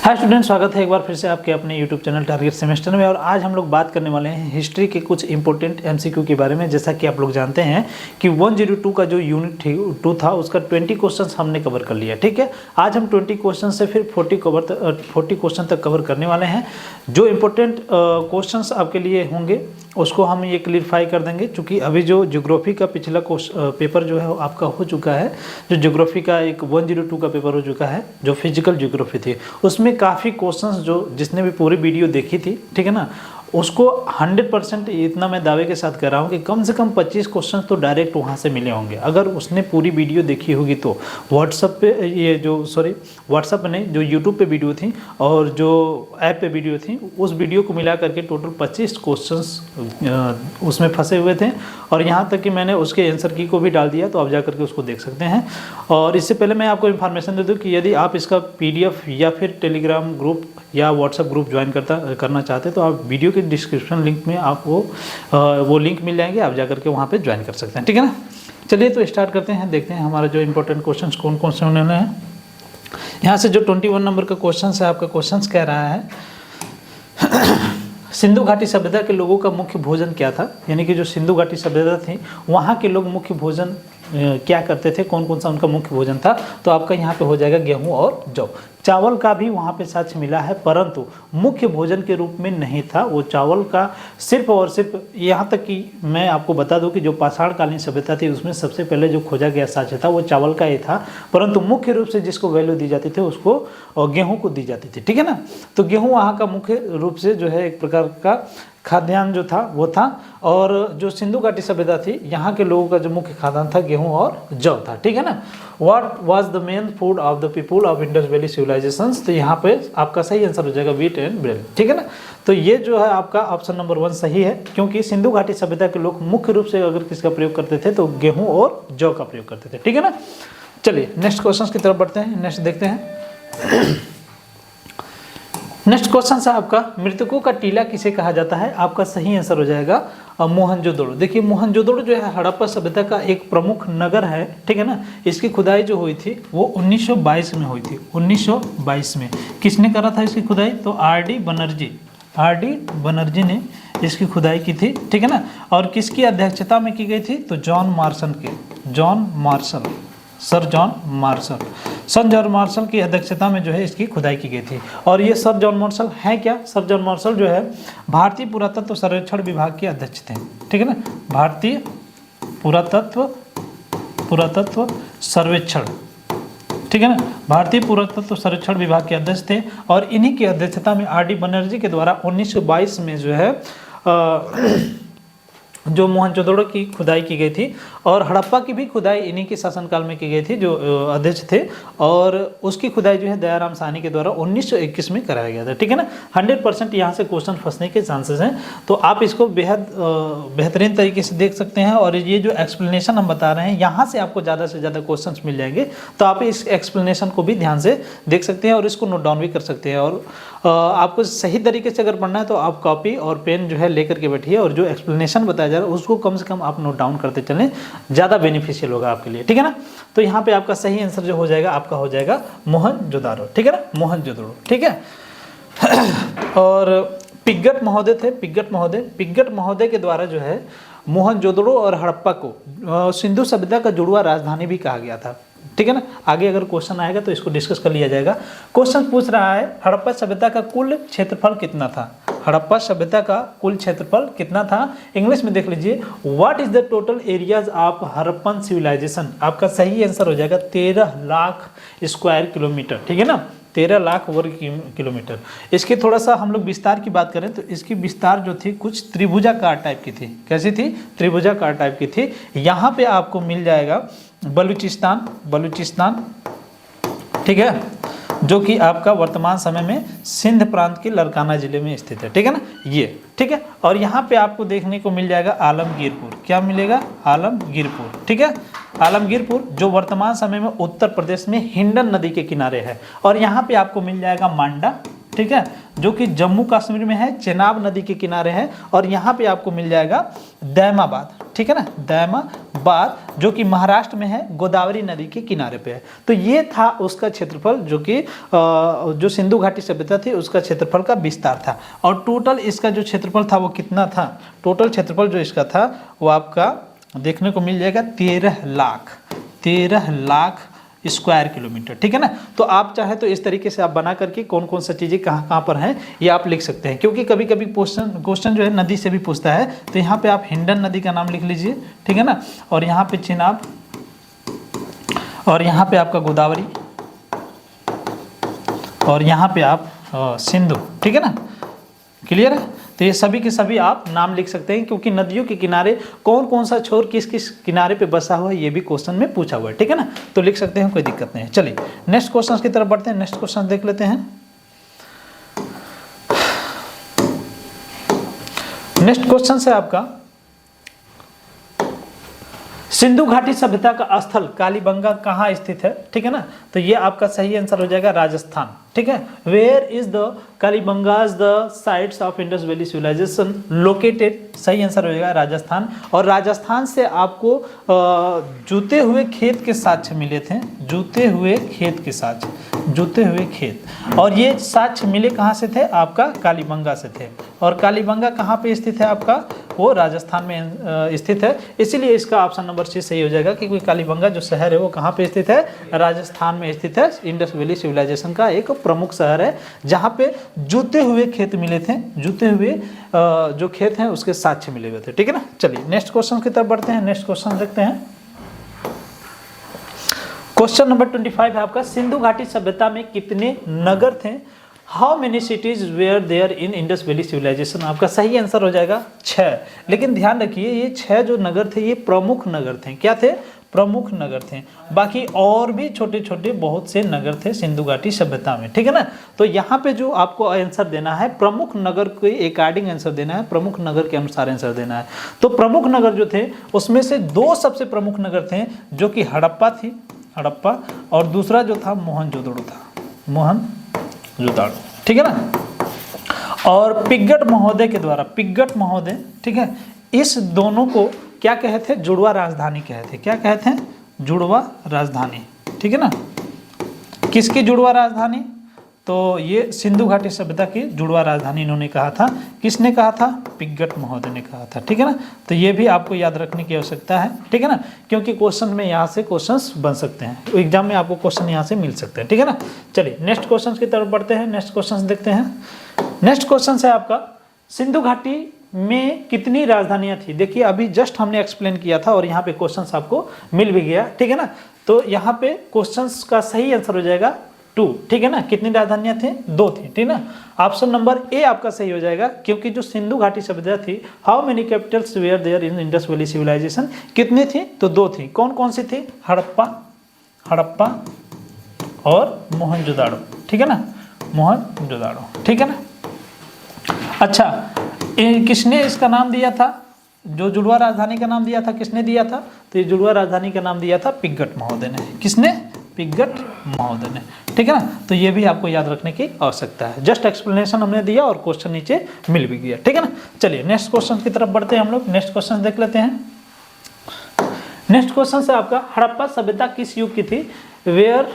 Hi student, स्वागत है एक बार फिर से आपके अपने यूट्यूब चैनल टारगेट सेमेस्टर में। और आज हम लोग बात करने वाले हैं हिस्ट्री के कुछ इंपॉर्टेंट एमसीक्यू के बारे में। जैसा कि आप लोग जानते हैं कि 102 का जो यूनिट 2 था उसका 20 क्वेश्चंस हमने कवर कर लिया। ठीक है, आज हम 20 क्वेश्चन से फिर 40 क्वेश्चन तक कवर करने वाले हैं। जो इम्पोर्टेंट क्वेश्चंस आपके लिए होंगे उसको हम ये क्लियरफाई कर देंगे, क्योंकि अभी जो ज्योग्राफी का पिछला पेपर जो है वो आपका हो चुका है। जो ज्योग्राफी का एक 102 का पेपर हो चुका है, जो फिजिकल ज्योग्राफी थी, उसमें काफ़ी क्वेश्चंस जो जिसने भी पूरी वीडियो देखी थी, ठीक है ना, उसको 100% इतना मैं दावे के साथ कह रहा हूँ कि कम से कम 25 क्वेश्चन तो डायरेक्ट वहाँ से मिले होंगे। अगर उसने पूरी वीडियो देखी होगी तो व्हाट्सअप पे व्हाट्सअप पे नहीं, जो यूट्यूब पे वीडियो थी और जो ऐप पे वीडियो थी, उस वीडियो को मिला करके टोटल 25 क्वेश्चंस उसमें फंसे हुए थे। और यहाँ तक कि मैंने उसके आंसर की को भी डाल दिया, तो आप जा करके उसको देख सकते हैं। और इससे पहले मैं आपको इन्फॉर्मेशन दे दूँ कि यदि आप इसका PDF या फिर टेलीग्राम ग्रुप या व्हाट्सएप ग्रुप ज्वाइन करना चाहते हैं तो आप वीडियो के डिस्क्रिप्शन लिंक में आपको वो लिंक मिल जाएंगे, आप जाकर के वहाँ पे ज्वाइन कर सकते हैं। ठीक है ना, चलिए तो स्टार्ट करते हैं, देखते हैं हमारा जो इंपॉर्टेंट क्वेश्चन कौन कौन से होने हैं। यहाँ से जो 21 नंबर का क्वेश्चन है, आपका क्वेश्चन कह रहा है सिंधु घाटी सभ्यता के लोगों का मुख्य भोजन क्या था। यानी कि जो सिंधु घाटी सभ्यता थी वहाँ के लोग मुख्य भोजन क्या करते थे, कौन कौन सा उनका मुख्य भोजन था। तो आपका यहाँ पे हो जाएगा गेहूं और जौ। चावल का भी वहाँ पे साक्ष्य मिला है, परंतु मुख्य भोजन के रूप में नहीं था। वो चावल का सिर्फ और सिर्फ, यहाँ तक कि मैं आपको बता दूं कि जो पाषाण कालीन सभ्यता थी उसमें सबसे पहले जो खोजा गया साक्ष्य था वो चावल का ही था, परंतु मुख्य रूप से जिसको वैल्यू दी जाती थी उसको गेहूँ को दी जाती थी। ठीक है ना, तो गेहूँ वहाँ का मुख्य रूप से जो है एक प्रकार का खाद्यान्न जो था वो था। और जो सिंधु घाटी सभ्यता थी यहाँ के लोगों का जो मुख्य खाद्यान्न था गेहूं और जौ था। ठीक है ना, what was the main food of the people of Indus valley civilisations. तो यहाँ पे आपका सही आंसर हो जाएगा व्हीट एंड ब्रेड। ठीक है ना, तो ये जो है आपका ऑप्शन नंबर 1 सही है, क्योंकि सिंधु घाटी सभ्यता के लोग मुख्य रूप से अगर किसका प्रयोग करते थे तो गेहूँ और जौ का प्रयोग करते थे। ठीक है ना, चलिए नेक्स्ट क्वेश्चन की तरफ बढ़ते हैं, नेक्स्ट देखते हैं। नेक्स्ट क्वेश्चन है आपका, मृतकों का टीला किसे कहा जाता है। आपका सही आंसर हो जाएगा मोहनजोदड़ो। देखिए मोहनजोदड़ो जो है हड़प्पा सभ्यता का एक प्रमुख नगर है। ठीक है ना, इसकी खुदाई जो हुई थी वो 1922 में हुई थी। 1922 में किसने करा था इसकी खुदाई, तो R.D. बनर्जी ने इसकी खुदाई की थी। ठीक है ना, और किसकी अध्यक्षता में की गई थी, तो सर जॉन मार्शल की अध्यक्षता में जो है इसकी खुदाई की गई थी। और ये सर जॉन मार्शल है क्या, सर जॉन मार्शल जो है भारतीय पुरातत्व सर्वेक्षण विभाग के अध्यक्ष थे। ठीक है ना, भारतीय पुरातत्व सर्वेक्षण, ठीक है ना, भारतीय पुरातत्व सर्वेक्षण विभाग के अध्यक्ष थे। और इन्हीं की अध्यक्षता में R.D. बनर्जी के द्वारा 1922 में जो है जो मोहनजोदड़ो की खुदाई की गई थी। और हड़प्पा की भी खुदाई इन्हीं के शासनकाल में की गई थी, जो अध्यक्ष थे। और उसकी खुदाई जो है दयाराम साहनी के द्वारा 1921 में कराया गया था। ठीक है ना, 100% यहाँ से क्वेश्चन फंसने के चांसेस हैं, तो आप इसको बेहद बेहतरीन तरीके से देख सकते हैं। और ये जो एक्सप्लेनेशन हम बता रहे हैं यहाँ से आपको ज़्यादा से ज़्यादा क्वेश्चन मिल जाएंगे, तो आप इस एक्सप्लेनेशन को भी ध्यान से देख सकते हैं और इसको नोट डाउन भी कर सकते हैं। और आपको सही तरीके से अगर पढ़ना है तो आप कॉपी और पेन जो है लेकर के बैठिए, और जो एक्सप्लेनेशन बताया जा रहा है उसको कम से कम आप नोट डाउन करते चलें, ज़्यादा बेनिफिशियल होगा आपके लिए। ठीक है ना, तो यहाँ पे आपका सही आंसर जो हो जाएगा आपका हो जाएगा मोहनजोदड़ो। ठीक है ना, मोहनजोदड़ो। ठीक है, और पिग्गट महोदय के द्वारा जो है मोहनजोदड़ो और हड़प्पा को सिंधु सभ्यता का जुड़वा राजधानी भी कहा गया था। ठीक है ना, आगे अगर क्वेश्चन आएगा तो इसको डिस्कस कर लिया जाएगा। क्वेश्चन पूछ रहा है हड़प्पा सभ्यता का कुल क्षेत्रफल कितना था। हड़प्पा सभ्यता का कुल क्षेत्रफल कितना था, इंग्लिश में देख लीजिए, what is the total areas of Harappan civilisation. आपका सही आंसर हो जाएगा 13 लाख स्क्वायर किलोमीटर। ठीक है ना, 13 लाख वर्ग किलोमीटर। इसके थोड़ा सा हम लोग विस्तार की बात करें तो इसकी विस्तार जो थी कुछ त्रिभुजाकार टाइप की थी। कैसी थी, त्रिभुजाकार टाइप की थी। यहाँ पे आपको मिल जाएगा बलूचिस्तान, ठीक है, जो कि आपका वर्तमान समय में सिंध प्रांत के लड़काना जिले में स्थित है। ठीक है ना, ये ठीक है। और यहाँ पे आपको देखने को मिल जाएगा आलमगीरपुर। क्या मिलेगा, आलमगीरपुर। ठीक है, आलमगीरपुर जो वर्तमान समय में उत्तर प्रदेश में हिंडन नदी के किनारे है। और यहाँ पे आपको मिल जाएगा मांडा, ठीक है, जो कि जम्मू कश्मीर में है, चेनाब नदी के किनारे है। और यहाँ पे आपको मिल जाएगा दैमाबाद। ठीक है ना, दयमाबाद, जो कि महाराष्ट्र में है, गोदावरी नदी के किनारे पे है। तो ये था उसका क्षेत्रफल, जो कि जो सिंधु घाटी सभ्यता थी उसका क्षेत्रफल का विस्तार था। और टोटल इसका जो क्षेत्रफल था वो कितना था, टोटल क्षेत्रफल जो इसका था वो आपका देखने को मिल जाएगा 13 लाख स्क्वायर किलोमीटर, ठीक है ना। तो आप चाहे तो इस तरीके से आप बना करके कौन कौन सा चीज़ें कहाँ कहाँ पर हैं ये आप लिख सकते हैं, क्योंकि कभी कभी क्वेश्चन जो है नदी से भी पूछता है। तो यहाँ पे आप हिंडन नदी का नाम लिख लीजिए, ठीक है ना, और यहाँ पे चिनाब, और यहाँ पे आपका गोदावरी, और यहाँ पे आप सिंधु, ठीक है ना, क्लियर है। तो ये सभी के सभी आप नाम लिख सकते हैं, क्योंकि नदियों के किनारे कौन कौन सा छोर किस किस किनारे पे बसा हुआ है ये भी क्वेश्चन में पूछा हुआ है, ठीक है ना। तो लिख सकते हैं, कोई दिक्कत नहीं है। चलिए नेक्स्ट क्वेश्चन की तरफ बढ़ते हैं, नेक्स्ट क्वेश्चन देख लेते हैं। नेक्स्ट क्वेश्चन से आपका सिंधु घाटी सभ्यता का स्थल कालीबंगा कहाँ स्थित है, ठीक है ना। तो ये आपका सही आंसर हो जाएगा राजस्थान, ठीक है। Where is the Kalibangan the sites of Indus valley civilisation located, सही आंसर हो जाएगा राजस्थान। और राजस्थान से आपको जूते हुए खेत के साक्ष्य मिले थे, जूते हुए खेत के साक्ष्य, जूते हुए खेत, और ये साक्ष्य मिले कहाँ से थे, आपका कालीबंगा से थे। और कालीबंगा कहाँ पे स्थित है आपका, वो राजस्थान में स्थित है। इसीलिए इसका ऑप्शन नंबर सी सही हो जाएगा, क्योंकि कालीबंगा जो शहर है वो कहाँ पे स्थित है, राजस्थान में स्थित है। इंडस वैली सिविलाइजेशन का एक प्रमुख शहर है, जहाँ पे जूते हुए खेत मिले थे, जूते हुए जो खेत हैं उसके साक्ष्य मिले हुए थे, ठीक है ना। चलिए नेक्स्ट क्वेश्चन की तरफ बढ़ते हैं, नेक्स्ट क्वेश्चन देखते हैं। क्वेश्चन नंबर 25 है आपका, सिंधु घाटी सभ्यता में कितने नगर थे, how many cities were there in Indus valley civilisation. आपका सही आंसर हो जाएगा 6। लेकिन ध्यान रखिए ये 6 जो नगर थे ये प्रमुख नगर थे, क्या थे, प्रमुख नगर थे। बाकी और भी छोटे छोटे बहुत से नगर थे सिंधु घाटी सभ्यता में, ठीक है ना। तो यहाँ पे जो आपको आंसर देना है प्रमुख नगर के अकॉर्डिंग आंसर देना है, प्रमुख नगर के अनुसार आंसर देना है। तो प्रमुख नगर जो थे उसमें से 2 सबसे प्रमुख नगर थे, जो कि हड़प्पा थी, हड़प्पा, और दूसरा जो था मोहनजोदड़ो था, मोहनजोदड़ो, ठीक है ना। और पिग्गट महोदय के द्वारा, पिग्गट महोदय, ठीक है, इस दोनों को क्या कहे थे, जुड़वा राजधानी कहे थे। क्या कहे थे, जुड़वा राजधानी, ठीक है ना। किसकी जुड़वा राजधानी, तो ये सिंधु घाटी सभ्यता की जुड़वा राजधानी इन्होंने कहा था। किसने कहा था, पिग्गट महोदय ने कहा था, ठीक है ना। तो ये भी आपको याद रखने की आवश्यकता है, ठीक है ना, क्योंकि क्वेश्चन में यहाँ से क्वेश्चंस बन सकते हैं, एग्जाम में आपको क्वेश्चन यहाँ से मिल सकते हैं, ठीक है ना। चलिए नेक्स्ट क्वेश्चन की तरफ बढ़ते हैं, नेक्स्ट क्वेश्चन देखते हैं। नेक्स्ट क्वेश्चन है आपका, सिंधु घाटी में कितनी राजधानियां थी। देखिए अभी जस्ट हमने एक्सप्लेन किया था और यहाँ पे क्वेश्चंस आपको मिल भी गया, ठीक है ना। तो यहाँ पे क्वेश्चंस का सही आंसर हो जाएगा 2, ठीक है ना। कितनी राजधानियां थी, 2 थी, ठीक है ना। ऑप्शन नंबर ए आपका सही हो जाएगा, क्योंकि जो सिंधु घाटी सभ्यता थी, how many capitals were there in Indus valley civilisation, कितनी थी, तो 2 थी। कौन कौन सी थी, हड़प्पा और मोहनजोदाड़ो, ठीक है ना, मोहनजोदाड़ो, ठीक है ना। अच्छा, किसने इसका नाम दिया था, जो जुड़वा राजधानी का नाम दिया था, किसने दिया था, तो ये जुड़वा राजधानी का नाम दिया था पिग्गट महोदय ने। किसने, पिग्गट महोदय ने, ठीक है ना। तो ये भी आपको याद रखने की आवश्यकता है। जस्ट एक्सप्लेनेशन हमने दिया और क्वेश्चन नीचे मिल भी गया, ठीक है ना। चलिए नेक्स्ट क्वेश्चन की तरफ बढ़ते हैं हम लोग, नेक्स्ट क्वेश्चन देख लेते हैं। नेक्स्ट क्वेश्चन से आपका, हड़प्पा सभ्यता किस युग की थी, where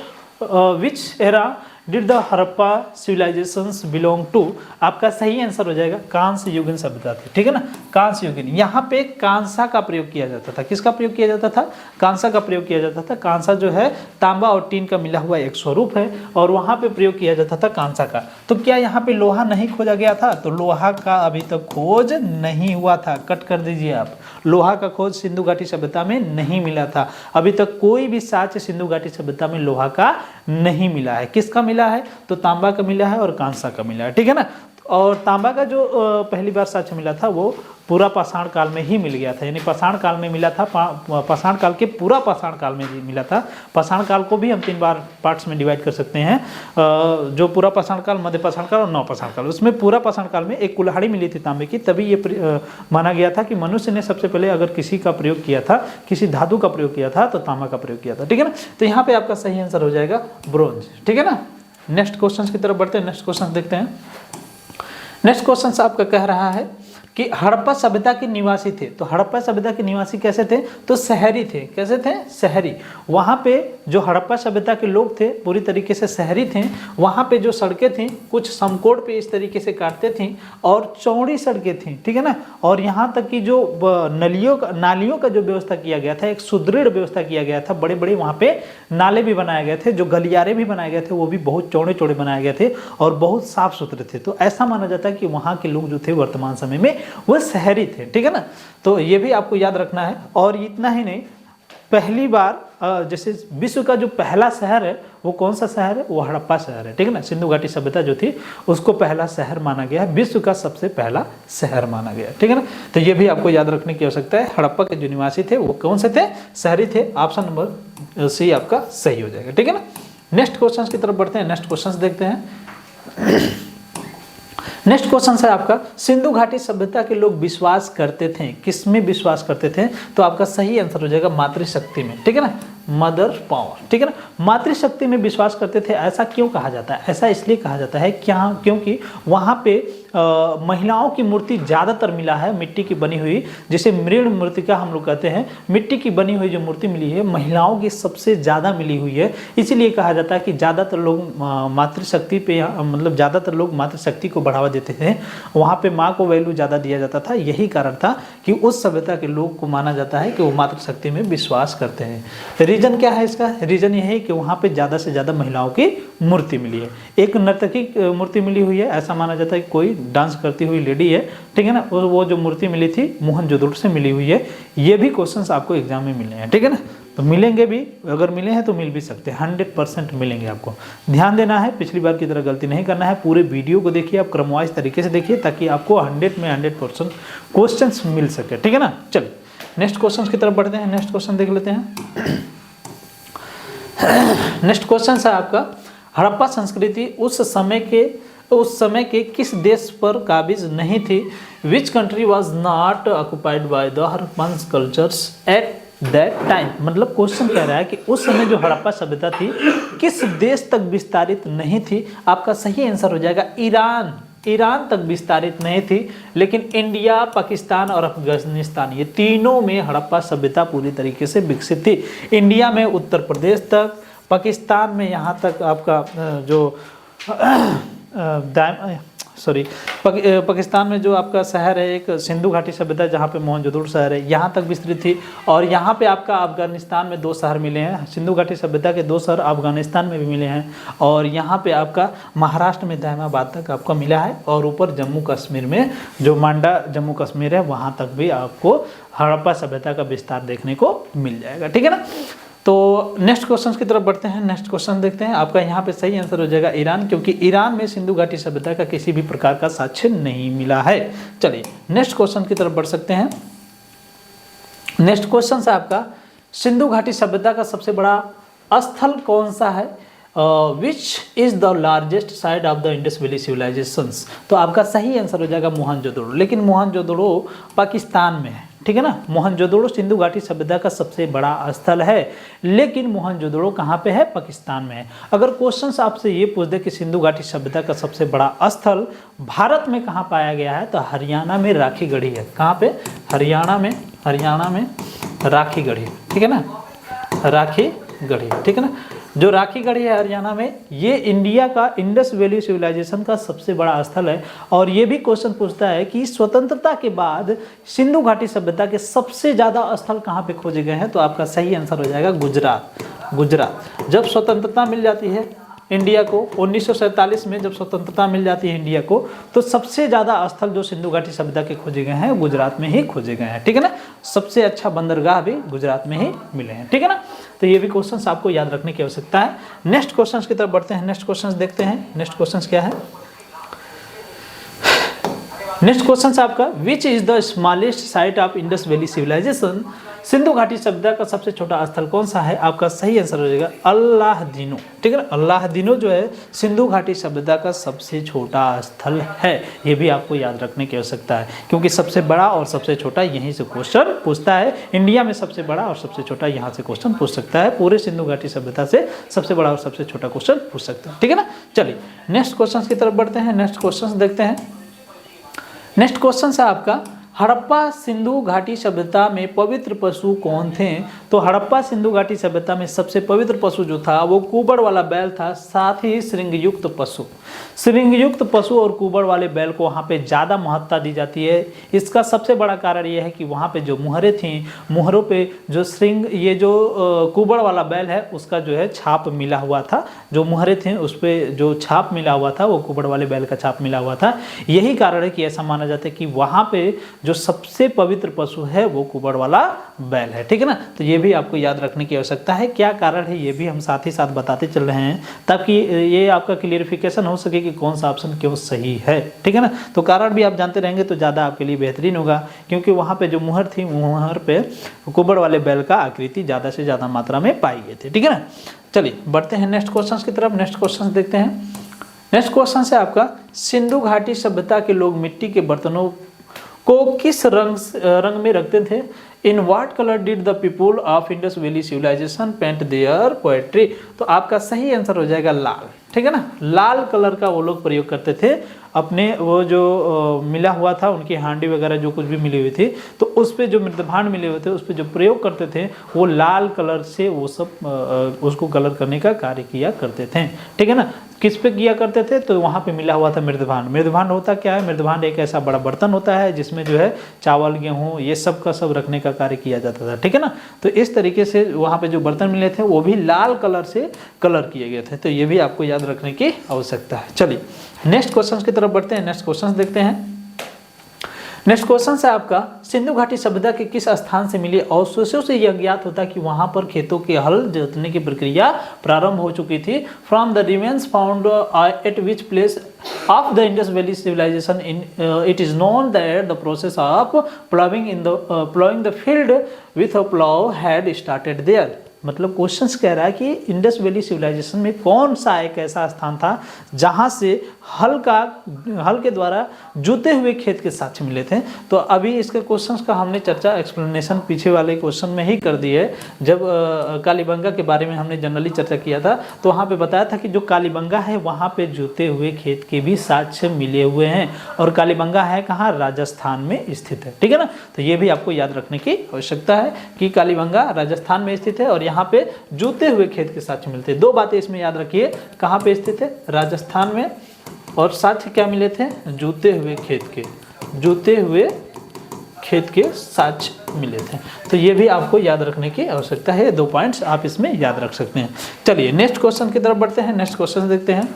which era did the Harappa civilisations belong to. आपका सही आंसर हो जाएगा कांस्य युगीन सभ्यता थी, ठीक है ना, कांस्य युगीन। यहाँ पे कांसा का प्रयोग किया जाता था, किसका प्रयोग किया जाता था, कांसा का प्रयोग किया जाता था। कांसा जो है तांबा और टीन का मिला हुआ एक स्वरूप है, और वहाँ पे प्रयोग किया जाता था कांसा का। तो क्या यहाँ पे लोहा नहीं खोजा गया था, तो लोहा का अभी तक खोज नहीं हुआ था, कट कर दीजिए आप, लोहा का खोज सिंधु घाटी सभ्यता में नहीं मिला था। अभी तक कोई भी साक्ष्य सिंधु घाटी सभ्यता में लोहा का नहीं मिला है। किसका मिला है, तो तांबा का मिला है और कांसा का मिला है, ठीक है ना। और तांबा का जो पहली बार साक्ष्य मिला था वो पूरा पाषाण काल में ही मिल गया था, यानी पाषाण काल में मिला था, पाषाण काल के पूरा पाषाण काल में ही मिला था। पाषाण काल को भी हम 3 बार पार्ट्स में डिवाइड कर सकते हैं, जो पूरा पाषाण काल, मध्य पाषाण काल और नव पाषाण काल। उसमें पूरा पाषाण काल में एक कुल्हाड़ी मिली थी तांबे की, तभी ये माना गया था कि मनुष्य ने सबसे पहले अगर किसी का प्रयोग किया था, किसी धातु का प्रयोग किया था, तो तांबा का प्रयोग किया था, ठीक है ना। तो यहाँ पे आपका सही आंसर हो जाएगा ब्रोंज, ठीक है ना। नेक्स्ट क्वेश्चन की तरफ बढ़ते हैं, नेक्स्ट क्वेश्चन देखते हैं। नेक्स्ट क्वेश्चन आपका कह रहा है, कि हड़प्पा सभ्यता के निवासी थे। तो हड़प्पा सभ्यता के निवासी कैसे थे? तो शहरी थे। कैसे थे? शहरी। वहाँ पे जो हड़प्पा सभ्यता के लोग थे पूरी तरीके से शहरी थे। वहाँ पे जो सड़कें थीं कुछ समकोण पे इस तरीके से काटते थीं और चौड़ी सड़कें थीं, ठीक है ना। और यहाँ तक कि जो नालियों का जो व्यवस्था किया गया था, एक सुदृढ़ व्यवस्था किया गया था। बड़े बड़े वहाँ पे नाले भी बनाए गए थे, जो गलियारे भी बनाए गए थे वो भी बहुत चौड़े चौड़े बनाए गए थे और बहुत साफ सुथरे थे। तो ऐसा माना जाता है कि वहाँ के लोग जो थे वर्तमान समय में वो शहरी थे, ठीक है ना। तो ये भी आपको याद रखना है। और इतना ही नहीं, पहली बार जैसे विश्व का जो पहला शहर है वो कौन सा शहर है? वो हड़प्पा शहर है, ठीक है ना। सिंधु घाटी सभ्यता जो थी उसको पहला शहर माना गया है, विश्व का सबसे पहला शहर माना गया, ठीक है ना। तो ये भी आपको याद रखने की आवश्यकता है। हड़प्पा के जो निवासी थे वो कौन से थे? शहरी थे। ऑप्शन नंबर सी आपका सही हो जाएगा, ठीक है ना। नेक्स्ट क्वेश्चन की तरफ बढ़ते हैं। नेक्स्ट क्वेश्चन देखते हैं। नेक्स्ट क्वेश्चन है आपका, सिंधु घाटी सभ्यता के लोग विश्वास करते थे, किसमें विश्वास करते थे? तो आपका सही आंसर हो जाएगा मातृशक्ति में, ठीक है ना, मदर पावर, ठीक है ना। मातृशक्ति में विश्वास करते थे। ऐसा क्यों कहा जाता है? ऐसा इसलिए कहा जाता है क्योंकि वहाँ पे महिलाओं की मूर्ति ज़्यादातर मिला है, मिट्टी की बनी हुई, जिसे मृण मूर्तिका हम लोग कहते हैं। मिट्टी की बनी हुई जो मूर्ति मिली है महिलाओं की सबसे ज़्यादा मिली हुई है। इसीलिए कहा जाता है कि ज़्यादातर लोग मातृशक्ति पे, मतलब ज़्यादातर लोग मातृशक्ति को बढ़ावा देते थे। वहाँ पे माँ को वैल्यू ज़्यादा दिया जाता था। यही कारण था कि उस सभ्यता के लोग को माना जाता है कि वो मातृशक्ति में विश्वास करते हैं। रीजन क्या है इसका? रीजन यह है कि वहाँ पे ज़्यादा से ज़्यादा महिलाओं की मूर्ति मिली है। एक नर्तकी मूर्ति मिली हुई है, ऐसा माना जाता है कि कोई डांस करती हुई लेडी है, ठीक है ना। वो जो मूर्ति मिली थी मोहनजोदड़ो से मिली हुई है। ये भी क्वेश्चंस आपको एग्जाम में मिले हैं, ठीक है ना। तो मिलेंगे भी, अगर मिले हैं तो मिल भी सकते हैं, 100% मिलेंगे। आपको ध्यान देना है, पिछली बार की तरह गलती नहीं करना है। पूरे वीडियो को देखिए, आप क्रमवाइज तरीके से देखिए, ताकि आपको 100 में 100% क्वेश्चंस मिल सके, ठीक है ना। चलिए नेक्स्ट क्वेश्चन की तरफ बढ़ते हैं। नेक्स्ट क्वेश्चन देख लेते हैं। नेक्स्ट क्वेश्चन है आपका, हड़प्पा संस्कृति उस समय के किस देश पर काबिज नहीं थी? Which country was not occupied by the Harappan cultures at that time. मतलब क्वेश्चन कह रहा है कि उस समय जो हड़प्पा सभ्यता थी किस देश तक विस्तारित नहीं थी? आपका सही आंसर हो जाएगा ईरान। ईरान तक विस्तारित नहीं थी, लेकिन इंडिया, पाकिस्तान और अफगानिस्तान, ये तीनों में हड़प्पा सभ्यता पूरी तरीके से विकसित थी। इंडिया में उत्तर प्रदेश तक, पाकिस्तान में यहाँ तक आपका जो पाकिस्तान में जो आपका शहर है एक सिंधु घाटी सभ्यता, जहाँ पे मोहनजोदड़ो शहर है, यहाँ तक विस्तृत थी। और यहाँ पे आपका अफगानिस्तान में 2 शहर मिले हैं। सिंधु घाटी सभ्यता के 2 शहर अफगानिस्तान में भी मिले हैं। और यहाँ पे आपका महाराष्ट्र में दायमाबाद तक आपका मिला है। और ऊपर जम्मू कश्मीर में जो मांडा जम्मू कश्मीर है वहाँ तक भी आपको हड़प्पा सभ्यता का विस्तार देखने को मिल जाएगा, ठीक है ना। तो नेक्स्ट क्वेश्चन की तरफ बढ़ते हैं। नेक्स्ट क्वेश्चन देखते हैं। आपका यहाँ पे सही आंसर हो जाएगा ईरान, क्योंकि ईरान में सिंधु घाटी सभ्यता का किसी भी प्रकार का साक्ष्य नहीं मिला है। चलिए नेक्स्ट क्वेश्चन की तरफ बढ़ सकते हैं। नेक्स्ट क्वेश्चन है आपका, सिंधु घाटी सभ्यता का सबसे बड़ा स्थल कौन सा है? Which is the largest site of the Indus valley civilisations. तो आपका सही आंसर हो जाएगा मोहनजोदड़ो। लेकिन मोहनजोदड़ो पाकिस्तान में है, ठीक है ना। मोहनजोदड़ो सिंधु घाटी सभ्यता का सबसे बड़ा स्थल है, लेकिन मोहनजोदड़ो कहाँ पे है? पाकिस्तान में है। अगर क्वेश्चन आपसे ये पूछ दे कि सिंधु घाटी सभ्यता का सबसे बड़ा स्थल भारत में कहाँ पाया गया है, तो हरियाणा में राखीगढ़ी है। कहाँ पे? हरियाणा में राखीगढ़ी, ठीक है ना, राखीगढ़ी, ठीक है ना। जो राखीगढ़ी है हरियाणा में, ये इंडिया का इंडस वैली सिविलाइजेशन का सबसे बड़ा स्थल है। और ये भी क्वेश्चन पूछता है कि स्वतंत्रता के बाद सिंधु घाटी सभ्यता के सबसे ज़्यादा स्थल कहाँ पे खोजे गए हैं? तो आपका सही आंसर हो जाएगा गुजरात। जब स्वतंत्रता मिल जाती है इंडिया को 1947 में, जब स्वतंत्रता मिल जाती है इंडिया को, तो सबसे ज़्यादा स्थल जो सिंधु घाटी सभ्यता के खोजे गए हैं गुजरात में ही खोजे गए हैं, ठीक है ना। सबसे अच्छा बंदरगाह भी गुजरात में ही मिले हैं, ठीक है ना। तो ये भी क्वेश्चंस आपको याद रखने की आवश्यकता है। नेक्स्ट क्वेश्चंस की तरफ बढ़ते हैं। नेक्स्ट क्वेश्चंस देखते हैं। नेक्स्ट क्वेश्चंस क्या है? नेक्स्ट क्वेश्चन आपका, which is the smallest site of Indus valley civilisation. सिंधु घाटी सभ्यता का सबसे छोटा स्थल कौन सा है? आपका सही आंसर हो जाएगा अल्लाहदीनो, ठीक है ना। अल्लाहदीनो जो है सिंधु घाटी सभ्यता का सबसे छोटा स्थल है। ये भी आपको याद रखने की आवश्यकता है, क्योंकि सबसे बड़ा और सबसे छोटा यहीं से क्वेश्चन पूछता है। इंडिया में सबसे बड़ा और सबसे छोटा यहाँ से क्वेश्चन पूछ सकता है। पूरे सिंधु घाटी सभ्यता से सबसे बड़ा और सबसे छोटा क्वेश्चन पूछ सकता है, ठीक है ना। चलिए नेक्स्ट क्वेश्चन की तरफ बढ़ते हैं। नेक्स्ट क्वेश्चन देखते हैं। नेक्स्ट क्वेश्चन है आपका, हड़प्पा सिंधु घाटी सभ्यता में पवित्र पशु कौन थे? तो हड़प्पा सिंधु घाटी सभ्यता में सबसे पवित्र पशु जो था वो कुबड़ वाला बैल था, साथ ही श्रृंगयुक्त पशु। श्रृंगयुक्त पशु और कुबड़ वाले बैल को वहाँ पे ज़्यादा महत्ता दी जाती है। इसका सबसे बड़ा कारण यह है कि वहाँ पे जो मुहरें थी, मुहरों पे जो श्रृंग, ये जो कुबड़ वाला बैल है उसका जो है छाप मिला हुआ था, जो मुहरें थे उस पर जो छाप मिला हुआ था वो कुबड़ वाले बैल का छाप मिला हुआ था। यही कारण है कि ऐसा माना जाता है कि वहाँ पे जो सबसे पवित्र पशु है वो कुबड़ वाला बैल है। ठीक है ना, तो ये भी आपको याद रखने की आवश्यकता है। क्या कारण है ये भी हम साथ ही साथ बताते चल रहे हैं ताकि ये आपका क्लियरिफिकेशन हो सके कि कौन सा ऑप्शन क्यों सही है। ठीक है ना, तो कारण भी आप जानते रहेंगे तो ज़्यादा आपके लिए बेहतरीन होगा, क्योंकि वहाँ पे जो मुहर थी, मुहर पे कुबड़ वाले बैल का आकृति ज़्यादा से ज़्यादा मात्रा में पाई गई थी। ठीक है ना, चलिए बढ़ते हैं नेक्स्ट क्वेश्चन की तरफ। नेक्स्ट क्वेश्चन देखते हैं। नेक्स्ट क्वेश्चन है आपका, सिंधु घाटी सभ्यता के लोग मिट्टी के बर्तनों को किस रंग में रखते थे? In what colour did the people of Indus valley civilisation paint their poetry? तो आपका सही आंसर हो जाएगा लाल। ठीक है ना, लाल कलर का वो लोग प्रयोग करते थे अपने वो जो मिला हुआ था, उनकी हांडी वगैरह जो कुछ भी मिली हुई थी, तो उस पर जो मृदभांड मिले हुए थे उस पर जो प्रयोग करते थे वो लाल कलर से वो सब उसको कलर करने का कार्य किया करते थे। ठीक है ना, किस पे किया करते थे? तो वहाँ पे मिला हुआ था मृदभांड। मृदभांड होता क्या है? मृदभांड एक ऐसा बड़ा बर्तन होता है जिसमें जो है चावल, गेहूँ, ये सब का सब रखने का कार्य किया जाता था। ठीक है ना, तो इस तरीके से वहाँ पे जो बर्तन मिले थे वो भी लाल कलर से कलर किए गए थे। तो ये भी आपको याद रखने की आवश्यकता है। चलिए नेक्स्ट क्वेश्चन की तरफ बढ़ते हैं। नेक्स्ट क्वेश्चन देखते हैं। नेक्स्ट क्वेश्चन है आपका, सिंधु घाटी सभ्यता के किस स्थान से मिले अवशेषों से यह ज्ञात होता कि वहां पर खेतों के हल जोतने की प्रक्रिया प्रारंभ हो चुकी थी? From the remains found at which place of the Indus valley civilisation in it is known that the process of ploughing the field with a plough had started there. मतलब क्वेश्चंस कह रहा है कि इंडस वैली सिविलाइजेशन में कौन सा एक ऐसा स्थान था जहां से हल के द्वारा जोते हुए खेत के साक्ष्य मिले थे? तो अभी इसके क्वेश्चंस का हमने चर्चा एक्सप्लेनेशन पीछे वाले क्वेश्चन में ही कर दी है। जब कालीबंगा के बारे में हमने जनरली चर्चा किया था तो वहाँ पे बताया था कि जो कालीबंगा है वहाँ पे जोते हुए खेत के भी साक्ष्य मिले हुए हैं, और कालीबंगा है कहाँ? राजस्थान में स्थित है। ठीक है ना, तो ये भी आपको याद रखने की आवश्यकता है कि कालीबंगा राजस्थान में स्थित है और यहाँ पे जोते हुए खेत के साक्ष्य मिलते हैं। दो बातें इसमें याद रखिए, कहाँ पे स्थित है? राजस्थान में, और साक्ष्य क्या मिले थे? जोते हुए खेत के साक्ष्य मिले थे। तो ये भी आपको याद रखने की आवश्यकता है। 2 पॉइंट्स आप इसमें याद रख सकते हैं। चलिए नेक्स्ट क्वेश्चन की तरफ बढ़ते हैं। नेक्स्ट क्वेश्चन देखते हैं।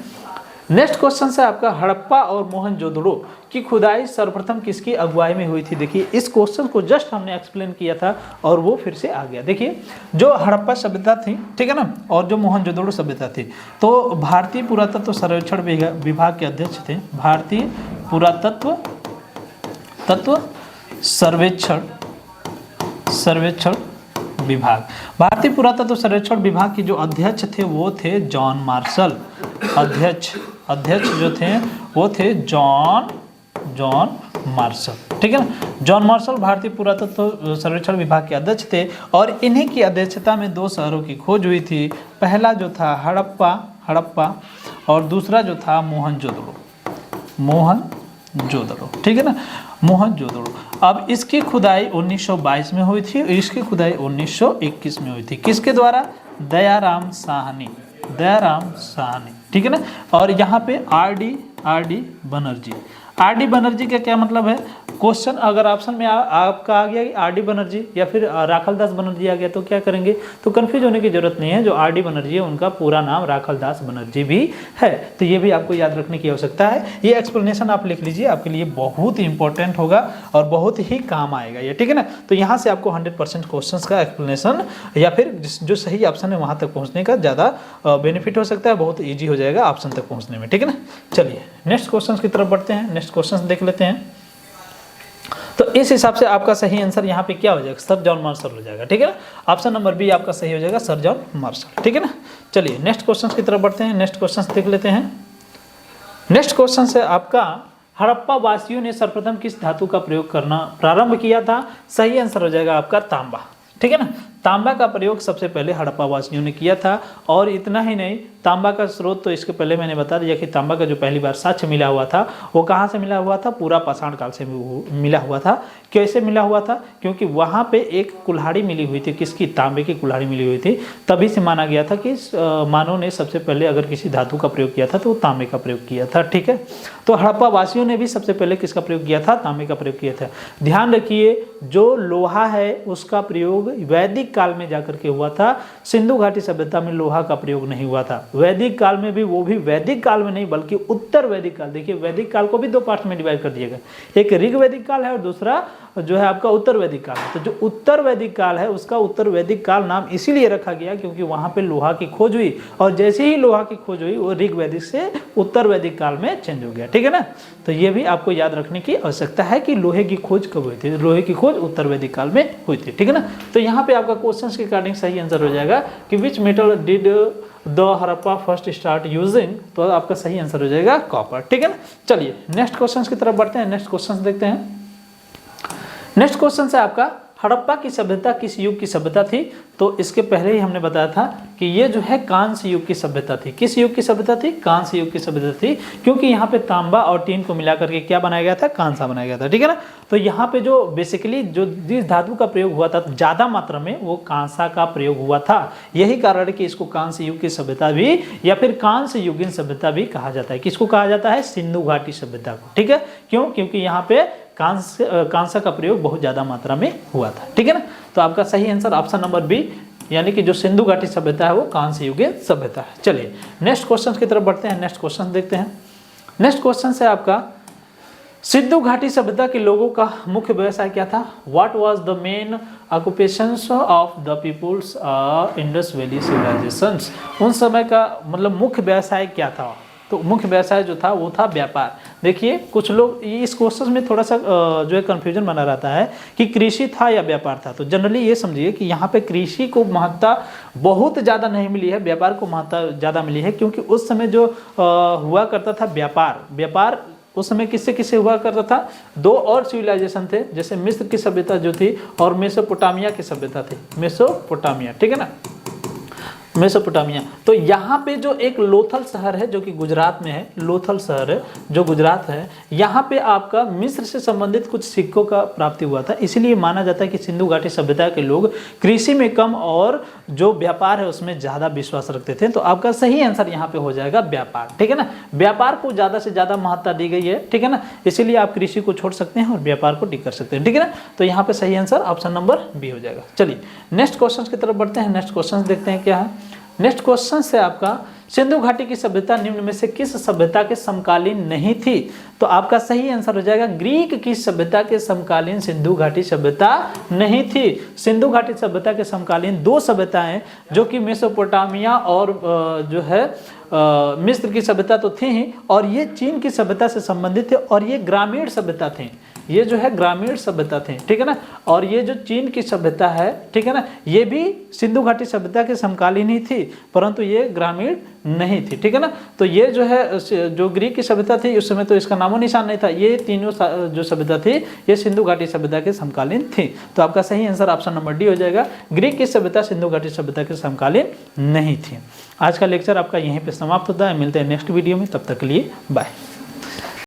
नेक्स्ट क्वेश्चन है आपका, हड़प्पा और मोहनजोदड़ो की खुदाई सर्वप्रथम किसकी अगुवाई में हुई थी? देखिए इस क्वेश्चन को जस्ट हमने एक्सप्लेन किया था और वो फिर से आ गया। देखिए जो हड़प्पा सभ्यता थी, ठीक है ना, और जो मोहनजोदड़ो सभ्यता थी, तो भारतीय पुरातत्व सर्वेक्षण विभाग के अध्यक्ष थे। भारतीय पुरातत्व सर्वेक्षण विभाग, भारतीय पुरातत्व सर्वेक्षण विभाग के जो अध्यक्ष थे वो थे जॉन मार्शल। अध्यक्ष जो थे वो थे जॉन मार्शल। ठीक है ना, जॉन मार्शल भारतीय पुरातत्व सर्वेक्षण विभाग के अध्यक्ष थे और इन्हीं की अध्यक्षता में 2 शहरों की खोज हुई थी। पहला जो था हड़प्पा और दूसरा जो था मोहनजोदड़ो। ठीक है ना, मोहनजोदड़ो। अब इसकी खुदाई 1922 में हुई थी, इसकी खुदाई 1921 में हुई थी। किसके द्वारा? दयाराम साहनी। ठीक है ना, और यहाँ पे आर डी बनर्जी का क्या मतलब है? क्वेश्चन अगर ऑप्शन में आपका आ गया आर डी बनर्जी या फिर राखलदास बनर्जी आ गया तो क्या करेंगे? तो कंफ्यूज होने की जरूरत नहीं है। जो आर डी बनर्जी है उनका पूरा नाम राखलदास बनर्जी भी है। तो ये भी आपको याद रखने की आवश्यकता है। ये एक्सप्लेनेशन आप लिख लीजिए, आपके लिए बहुत ही इंपॉर्टेंट होगा और बहुत ही काम आएगा ये। ठीक है ना, तो यहाँ से आपको 100% क्वेश्चन का एक्सप्लेनेशन या फिर जो सही ऑप्शन है वहाँ तक पहुँचने का ज़्यादा बेनिफिट हो सकता है, बहुत ईजी हो जाएगा ऑप्शन तक पहुँचने में। ठीक है ना, चलिए नेक्स्ट क्वेश्चन की तरफ बढ़ते हैं। नेक्स्ट क्वेश्चन देख लेते हैं। तो इस हिसाब से आपका सही आंसर यहाँ पे क्या हो जाएगा? सर जॉन मार्शल हो जाएगा। ठीक है ना, ऑप्शन नंबर बी आपका सही हो जाएगा, सर जॉन मार्शल। ठीक है ना, चलिए नेक्स्ट क्वेश्चन की तरफ बढ़ते हैं। नेक्स्ट क्वेश्चन देख लेते हैं। नेक्स्ट क्वेश्चन है आपका, हड़प्पा वासियों ने सर्वप्रथम किस धातु का प्रयोग करना प्रारंभ किया था? सही आंसर हो जाएगा आपका तांबा। ठीक है ना, तांबा का प्रयोग सबसे पहले हड़प्पा वासियों ने किया था। और इतना ही नहीं, तांबा का स्रोत तो इसके पहले मैंने बता दिया कि तांबा का जो पहली बार साक्ष्य मिला हुआ था वो कहाँ से मिला हुआ था, पूरा पाषाण काल से मिला हुआ था। कैसे मिला हुआ था, क्योंकि वहाँ पे एक कुल्हाड़ी मिली हुई थी, किसकी, तांबे की कुल्हाड़ी मिली हुई थी। तभी से माना गया था कि मानव ने सबसे पहले अगर किसी धातु का प्रयोग किया था तो वो तांबे का प्रयोग किया था। ठीक है, तो हड़प्पा वासियों ने भी सबसे पहले किसका प्रयोग किया था, तांबे का प्रयोग किया था। ध्यान रखिए, जो लोहा है उसका प्रयोग वैदिक काल में जाकर के हुआ था। सिंधु घाटी सभ्यता में लोहा का प्रयोग नहीं हुआ था। वैदिक काल में भी, वो भी वैदिक काल में नहीं बल्कि उत्तर वैदिक काल। देखिए वैदिक काल को भी दो पार्ट में डिवाइड कर दिया गया, एक ऋग वैदिक काल है और दूसरा जो है आपका उत्तर वैदिक काल है। तो जो उत्तर वैदिक काल है उसका उत्तर वैदिक काल नाम इसीलिए रखा गया क्योंकि वहां पे लोहा की खोज हुई, और जैसे ही लोहा की खोज हुई वो ऋग वैदिक से उत्तर वैदिक काल में चेंज हो गया। ठीक है ना, तो ये भी आपको याद रखने की आवश्यकता है कि लोहे की खोज कब हुई थी। लोहे की खोज उत्तर वैदिक काल में हुई थी। ठीक है ना, तो यहाँ पे आपका क्वेश्चन के अकॉर्डिंग सही आंसर हो जाएगा कि which metal did the Harappa first start using, तो आपका सही आंसर हो जाएगा कॉपर। ठीक है ना, चलिए नेक्स्ट क्वेश्चन की तरफ बढ़ते हैं। नेक्स्ट क्वेश्चन देखते हैं। नेक्स्ट क्वेश्चन है आपका, हड़प्पा की सभ्यता किस युग की सभ्यता थी। तो इसके पहले ही हमने बताया था कि ये जो है कांस्य युग की सभ्यता थी। किस युग की सभ्यता थी, कांस्य युग की सभ्यता थी, क्योंकि यहाँ पे तांबा और टीन को मिलाकर के क्या बनाया गया था, कांसा बनाया गया था। ठीक है ना, तो यहाँ पे जो बेसिकली जो जिस धातु का प्रयोग हुआ था ज्यादा मात्रा में वो कांसा का प्रयोग हुआ था। यही कारण है कि इसको कांस्य युग की सभ्यता भी या फिर कांस्य युगीन सभ्यता भी कहा जाता है। किसको कहा जाता है, सिंधु घाटी सभ्यता को। ठीक है, क्यों, क्योंकि यहाँ पे कांसा का प्रयोग बहुत ज्यादा मात्रा में हुआ था। ठीक है ना, तो आपका सही आंसर ऑप्शन नंबर बी, यानी कि जो सिंधु घाटी सभ्यता है वो कांस्य युगीन सभ्यता है। चलिए नेक्स्ट क्वेश्चन की तरफ बढ़ते हैं। नेक्स्ट क्वेश्चन देखते हैं। नेक्स्ट क्वेश्चन है आपका, सिंधु घाटी सभ्यता के लोगों का मुख्य व्यवसाय क्या था। What was the main occupations of the peoples Indus valley civilisations. उन समय का मतलब मुख्य व्यवसाय क्या था, तो मुख्य व्यवसाय जो था वो था व्यापार। देखिए कुछ लोग इस क्वेश्चन में थोड़ा सा जो है कंफ्यूजन बना रहता है कि कृषि था या व्यापार था। तो जनरली ये समझिए कि यहाँ पे कृषि को महत्ता बहुत ज़्यादा नहीं मिली है, व्यापार को महत्ता ज़्यादा मिली है, क्योंकि उस समय जो हुआ करता था व्यापार उस समय किससे किससे हुआ करता था। दो और सिविलाइजेशन थे, जैसे मिस्र की सभ्यता जो थी और मेसोपोटामिया की सभ्यता थी, मेसोपोटामिया। ठीक है ना, मेसोपोटामिया। तो यहाँ पे जो एक लोथल शहर है जो कि गुजरात में है, लोथल शहर है जो गुजरात है, यहाँ पे आपका मिस्र से संबंधित कुछ सिक्कों का प्राप्ति हुआ था। इसीलिए माना जाता है कि सिंधु घाटी सभ्यता के लोग कृषि में कम और जो व्यापार है उसमें ज़्यादा विश्वास रखते थे। तो आपका सही आंसर यहाँ पे हो जाएगा व्यापार। ठीक है ना, व्यापार को ज़्यादा से ज़्यादा महत्ता दी गई है। ठीक है ना, इसीलिए आप कृषि को छोड़ सकते हैं और व्यापार को टिक कर सकते हैं। ठीक है ना, तो यहाँ पे सही आंसर ऑप्शन नंबर बी हो जाएगा। चलिए नेक्स्ट क्वेश्चन की तरफ बढ़ते हैं। नेक्स्ट क्वेश्चन देखते हैं क्या है। नेक्स्ट क्वेश्चन है आपका, सिंधु घाटी की सभ्यता निम्न में से किस सभ्यता के समकालीन नहीं थी। तो आपका सही आंसर हो जाएगा ग्रीक की सभ्यता के समकालीन सिंधु घाटी सभ्यता नहीं थी। सिंधु घाटी सभ्यता के समकालीन दो सभ्यताएं जो कि मेसोपोटामिया और जो है मिस्र की सभ्यता तो थी ही, और ये चीन की सभ्यता से संबंधित थे, और ये ग्रामीण सभ्यता थी। ये जो है ग्रामीण सभ्यता थे। ठीक है ना, और ये जो चीन की सभ्यता है, ठीक है ना, ये भी सिंधु घाटी सभ्यता के समकालीन ही थी, परंतु ये ग्रामीण नहीं थी। ठीक है ना, तो ये जो है जो ग्रीक की सभ्यता थी उस समय तो इसका नामो निशान नहीं था। ये तीनों जो सभ्यता थी ये सिंधु घाटी सभ्यता के समकालीन थी। तो आपका सही आंसर ऑप्शन नंबर डी हो जाएगा, ग्रीक की सभ्यता सिंधु घाटी सभ्यता के समकालीन नहीं थी। आज का लेक्चर आपका यहीं पे समाप्त होता है। मिलते हैं नेक्स्ट वीडियो में, तब तक के लिए बाय।